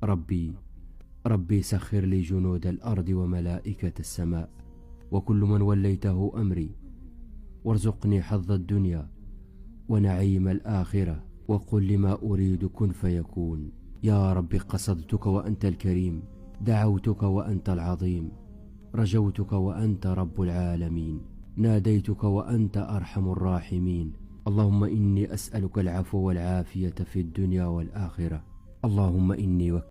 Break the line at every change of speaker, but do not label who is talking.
ربي سخر لي جنود الأرض وملائكة السماء وكل من وليته أمري، وارزقني حظ الدنيا ونعيم الآخرة، وقل لما أريد كن فيكون. يا رب قصدتك وأنت الكريم، دعوتك وأنت العظيم، رجوتك وأنت رب العالمين، ناديتك وأنت أرحم الراحمين. اللهم إني أسألك العفو والعافية في الدنيا والآخرة. اللهم إني